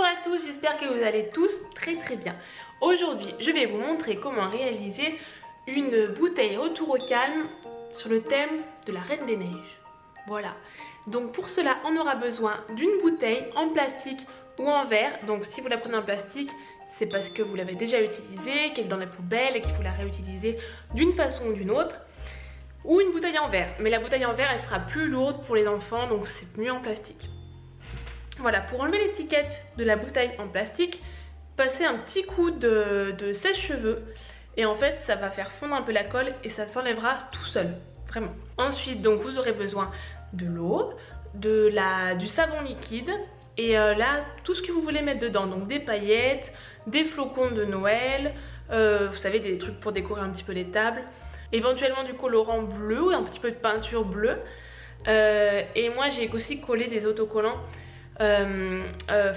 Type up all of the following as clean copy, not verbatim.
Bonjour à tous, j'espère que vous allez tous très bien. Aujourd'hui, je vais vous montrer comment réaliser une bouteille retour au calme sur le thème de la Reine des Neiges. Voilà, donc pour cela, on aura besoin d'une bouteille en plastique ou en verre. Donc si vous la prenez en plastique, c'est parce que vous l'avez déjà utilisée, qu'elle est dans la poubelle et qu'il faut la réutiliser d'une façon ou d'une autre. Ou une bouteille en verre, mais la bouteille en verre, elle sera plus lourde pour les enfants, donc c'est mieux en plastique. Voilà, pour enlever l'étiquette de la bouteille en plastique, passez un petit coup de sèche-cheveux et en fait ça va faire fondre un peu la colle et ça s'enlèvera tout seul, vraiment. Ensuite, donc vous aurez besoin de l'eau, du savon liquide et là tout ce que vous voulez mettre dedans, donc des paillettes, des flocons de Noël, vous savez, des trucs pour décorer un petit peu les tables, éventuellement du colorant bleu ou un petit peu de peinture bleue. Et moi j'ai aussi collé des autocollants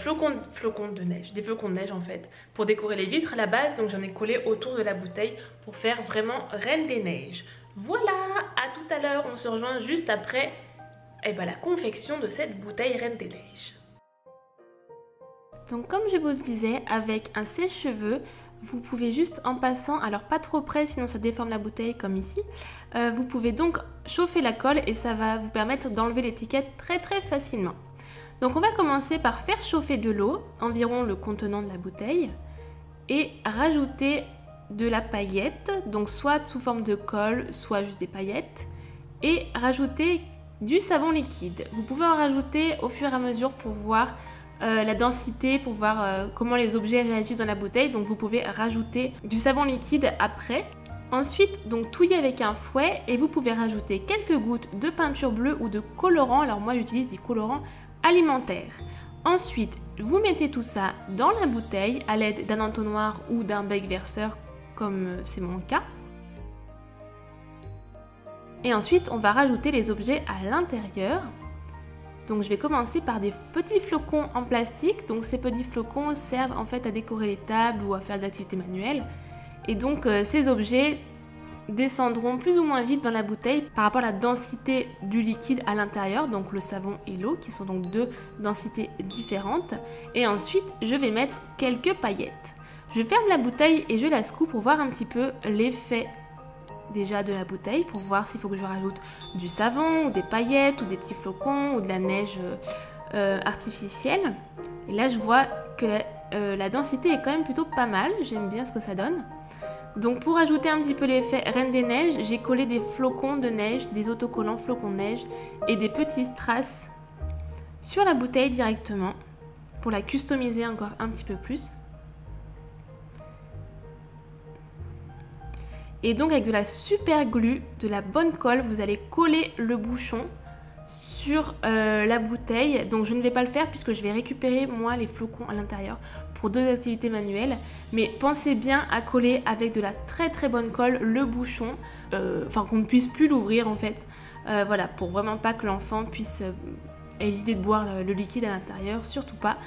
flocons de neige, des flocons de neige en fait, pour décorer les vitres à la base. Donc j'en ai collé autour de la bouteille pour faire vraiment Reine des Neiges. Voilà, à tout à l'heure, on se rejoint juste après la confection de cette bouteille Reine des Neiges. Donc comme je vous le disais, avec un sèche-cheveux, vous pouvez juste en passant, alors pas trop près sinon ça déforme la bouteille comme ici, vous pouvez donc chauffer la colle et ça va vous permettre d'enlever l'étiquette très facilement. Donc on va commencer par faire chauffer de l'eau, environ le contenant de la bouteille, et rajouter de la paillette, donc soit sous forme de colle, soit juste des paillettes, et rajouter du savon liquide. Vous pouvez en rajouter au fur et à mesure pour voir la densité, pour voir comment les objets réagissent dans la bouteille, donc vous pouvez rajouter du savon liquide après. Ensuite, donc touiller avec un fouet et vous pouvez rajouter quelques gouttes de peinture bleue ou de colorant. Alors moi j'utilise des colorants alimentaires. Ensuite, vous mettez tout ça dans la bouteille à l'aide d'un entonnoir ou d'un bec verseur comme c'est mon cas. Et ensuite, on va rajouter les objets à l'intérieur. Donc je vais commencer par des petits flocons en plastique. Donc ces petits flocons servent en fait à décorer les tables ou à faire des activités manuelles. Et donc ces objets descendront plus ou moins vite dans la bouteille par rapport à la densité du liquide à l'intérieur, donc le savon et l'eau qui sont donc deux densités différentes. Et ensuite je vais mettre quelques paillettes. Je ferme la bouteille et je la secoue pour voir un petit peu l'effet déjà de la bouteille, pour voir s'il faut que je rajoute du savon ou des paillettes ou des petits flocons ou de la neige artificielle. Et là je vois que la densité est quand même plutôt pas mal, j'aime bien ce que ça donne. Donc pour ajouter un petit peu l'effet Reine des Neiges, j'ai collé des flocons de neige, des autocollants flocons de neige et des petits strass sur la bouteille directement pour la customiser encore un petit peu plus. Et donc avec de la super glue, de la bonne colle, vous allez coller le bouchon sur la bouteille. Donc je ne vais pas le faire puisque je vais récupérer moi les flocons à l'intérieur pour deux activités manuelles. Mais pensez bien à coller avec de la très bonne colle le bouchon, enfin qu'on ne puisse plus l'ouvrir en fait. Voilà, pour vraiment pas que l'enfant puisse ait l'idée de boire le liquide à l'intérieur, surtout pas.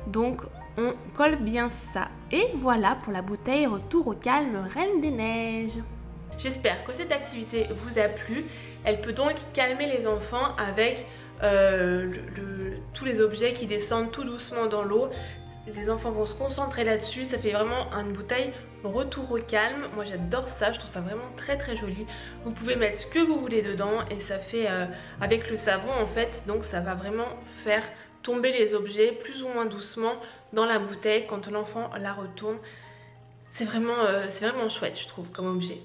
Donc on colle bien ça. Et voilà pour la bouteille retour au calme Reine des Neiges. J'espère que cette activité vous a plu. Elle peut donc calmer les enfants avec tous les objets qui descendent tout doucement dans l'eau. Les enfants vont se concentrer là-dessus. Ça fait vraiment une bouteille retour au calme. Moi j'adore ça, je trouve ça vraiment très joli. Vous pouvez mettre ce que vous voulez dedans et ça fait avec le savon en fait. Donc ça va vraiment faire tomber les objets plus ou moins doucement dans la bouteille quand l'enfant la retourne. C'est vraiment chouette je trouve comme objet.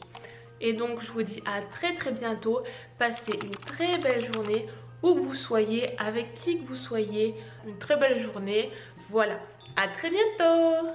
Et donc je vous dis à très bientôt. Passez une très belle journée où que vous soyez, avec qui que vous soyez. Une très belle journée. Voilà, à très bientôt.